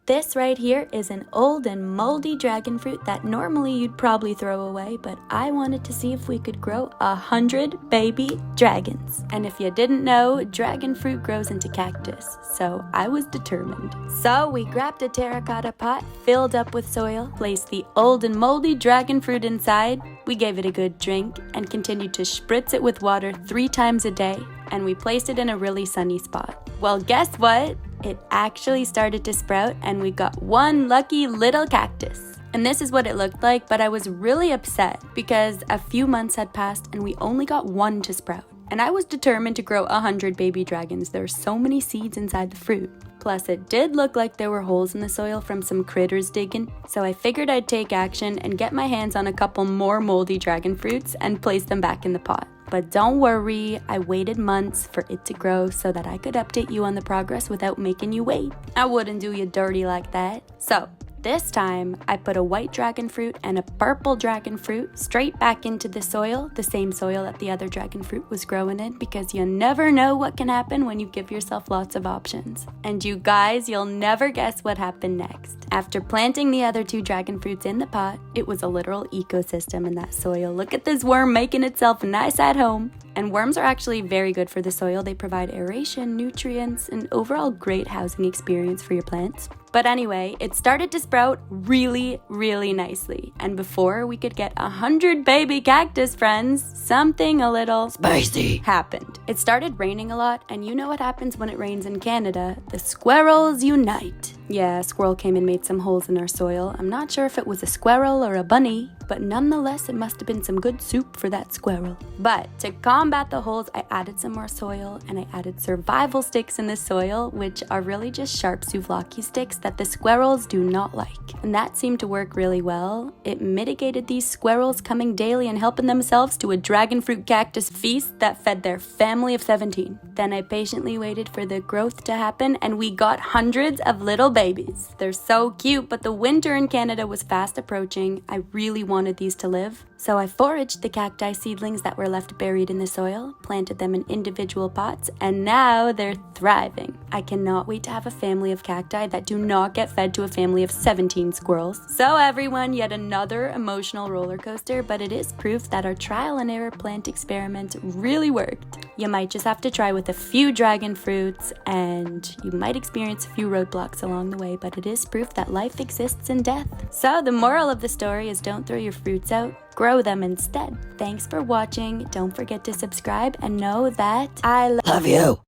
This right here is an old and moldy dragon fruit that normally you'd probably throw away, but I wanted to see if we could grow 100 baby dragons. And if you didn't know, dragon fruit grows into cactus, so I was determined. So we grabbed a terracotta pot, filled up with soil, placed the old and moldy dragon fruit inside, we gave it a good drink, and continued to spritz it with water 3 times a day, and we placed it in a really sunny spot. Well, guess what? It actually started to sprout and we got one lucky little cactus. And this is what it looked like, but I was really upset because a few months had passed and we only got one to sprout. And I was determined to grow 100 baby dragons. There are so many seeds inside the fruit. Plus, it did look like there were holes in the soil from some critters digging, so I figured I'd take action and get my hands on a couple more moldy dragon fruits and place them back in the pot. But don't worry, I waited months for it to grow so that I could update you on the progress without making you wait. I wouldn't do you dirty like that. So, this time, I put a white dragon fruit and a purple dragon fruit straight back into the soil, the same soil that the other dragon fruit was growing in, because you never know what can happen when you give yourself lots of options. And you guys, you'll never guess what happened next. After planting the other 2 dragon fruits in the pot, it was a literal ecosystem in that soil. Look at this worm making itself nice at home. And worms are actually very good for the soil. They provide aeration, nutrients, and overall great housing experience for your plants. But anyway, it started to sprout really, really nicely. And before we could get 100 baby cactus friends, something a little spicy happened. It started raining a lot, and you know what happens when it rains in Canada. The squirrels unite. Yeah, a squirrel came and made some holes in our soil. I'm not sure if it was a squirrel or a bunny, but nonetheless, it must have been some good soup for that squirrel. But to combat the holes, I added some more soil, and I added survival sticks in the soil, which are really just sharp souvlaki sticks that the squirrels do not like. And that seemed to work really well. It mitigated these squirrels coming daily and helping themselves to a dragon fruit cactus feast that fed their family of 17. Then I patiently waited for the growth to happen, and we got hundreds of little babies. They're so cute, but the winter in Canada was fast approaching. I really wanted these to live. So I foraged the cacti seedlings that were left buried in the soil, planted them in individual pots, and now they're thriving. I cannot wait to have a family of cacti that do not get fed to a family of 17 squirrels. So everyone, yet another emotional roller coaster, but it is proof that our trial and error plant experiment really worked. You might just have to try with a few dragon fruits, and you might experience a few roadblocks along the way, but it is proof that life exists in death. So the moral of the story is don't throw your fruits out, grow them instead. Thanks for watching. Don't forget to subscribe and know that I love you.